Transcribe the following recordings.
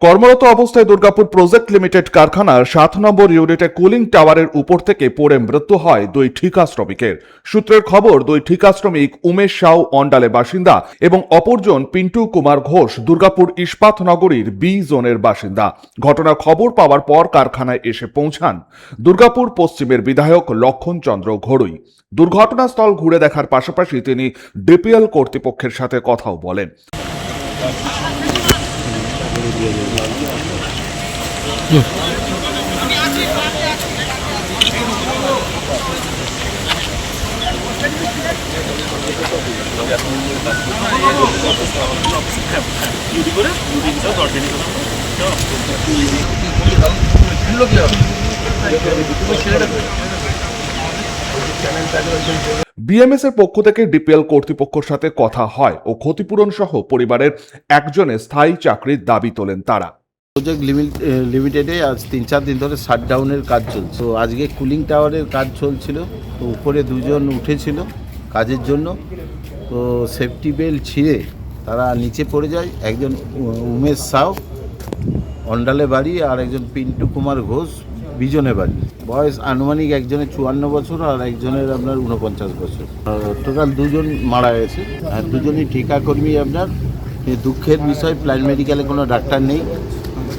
কর্মরত অবস্থায় Durgapur project limited কারখানার 7 নম্বর ইউনিটে কুলিং টাওয়ারের উপর থেকে পড়ে মৃত্যু হয় দুই ঠিকা শ্রমিকের। সূত্রের খবর, দুই ঠিকা শ্রমিক উমেশ সাউ অন্ডালে বাসিন্দা এবং অপরজন পিন্টু কুমার ঘোষ দুর্গাপুর ইস্পাত নগরীর বি জোনের বাসিন্দা। ঘটনার খবর পাওয়ার পর কারখানায় এসে পৌঁছান দুর্গাপুর পশ্চিমের বিধায়ক লক্ষণ চন্দ্র ঘড়ুই। দুর্ঘটনাস্থল ঘুরে দেখার পাশাপাশি তিনি ডিপিএল কর্তৃপক্ষের সাথে কথাও বলেন। বিএমএস এর পক্ষ থেকে ডিপিএল কর্তৃপক্ষের সাথে কথা হয় ও ক্ষতিপূরণ সহ পরিবারের একজনের স্থায়ী চাকরির দাবি তোলেন তারা। প্রজেক্ট লিমিটেডে আজ 3-4 দিন ধরে শাটডাউনের কাজ চলছে। তো আজকে কুলিং টাওয়ারের কাজ চলছিল, তো উপরে দুজন উঠেছিল কাজের জন্য, তো সেফটি বেল্ট ছিঁড়ে তারা নিচে পড়ে যায়। একজন উমেশ সাউ অন্ডালে বাড়ি, আর একজন পিন্টু কুমার ঘোষ বিজনে বাড়ি। বয়স আনুমানিক একজনের 54 বছর আর একজনের আপনার 49 বছর। টোটাল দুজন মারা গেছে, আর দুজনই ঠিকাকর্মী। আপনার দুঃখের বিষয়, প্ল্যান মেডিকেলে কোনো ডাক্তার নেই।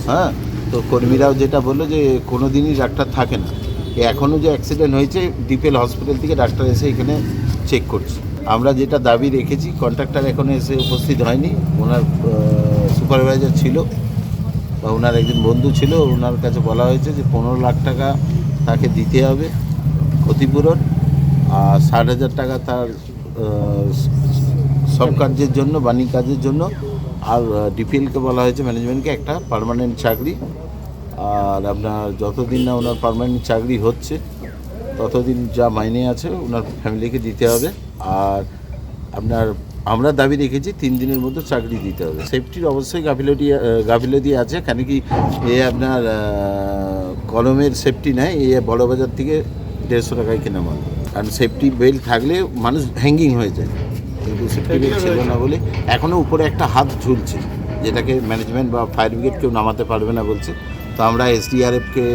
হ্যাঁ, তো কর্মীরাও যেটা বললো যে কোনো দিনই ডাক্তার থাকে না। এখনও যে অ্যাক্সিডেন্ট হয়েছে, ডিপিএল হসপিটাল থেকে ডাক্তার এসে এখানে চেক করছে। আমরা যেটা দাবি রেখেছি, কন্ট্রাক্টর এখনও এসে উপস্থিত হয়নি। ওনার সুপারভাইজার ছিল বা ওনার একজন বন্ধু ছিল, ওনার কাছে বলা হয়েছে যে 15 লাখ টাকা তাকে দিতে হবে ক্ষতিপূরণ, আর 60,000 টাকা তার সব কাজের জন্য, বাণিজ্য কাজের জন্য। আর ডিপিএলকে বলা হয়েছে, ম্যানেজমেন্টকে, একটা পার্মানেন্ট চাকরি। আর আপনার যতদিন না ওনার পার্মানেন্ট চাকরি হচ্ছে ততদিন যা মাইনে আছে ওনার ফ্যামিলিকে দিতে হবে। আর আপনার আমরা দাবি রেখেছি 3 দিনের মধ্যে চাকরি দিতে হবে। সেফটির অবশ্যই গাফিলতি আছে, কেন কি আপনার কলমের সেফটি নেয়, বড় বাজার থেকে 150 টাকায় কেনা মাল। কারণ সেফটি বেল্ট থাকলে মানুষ হ্যাঙ্গিং হয়ে যায়, কিন্তু সেফটি বেল্ট ছিল না বলে এখনও উপরে একটা হাত ঝুলছে, যেটাকে ম্যানেজমেন্ট বা ফায়ার ব্রিগেড কেউ নামাতে পারবে না বলছে। তো আমরা এসডিআরএফকে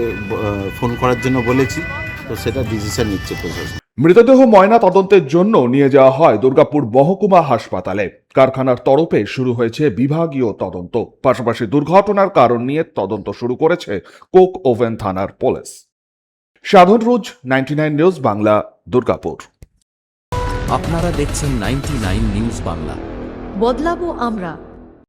ফোন করার জন্য বলেছি, তো সেটা ডিসিশন নিচ্ছে প্রশাসন। মৃতদেহ ময়না তদন্তের জন্য নিয়ে যাওয়া হয় দুর্গাপুর মহকুমা হাসপাতালে। কারখানার তরফে শুরু হয়েছে বিভাগীয় তদন্ত। পাশাপাশি দুর্ঘটনার কারণ নিয়ে তদন্ত শুরু করেছে কোক ওভেন থানার পুলিশ। সাধন রোজ, 99 নিউজ বাংলা, দুর্গাপুর। আপনারা দেখছেন 99 নিউজ বাংলা। বদলাবো আমরা।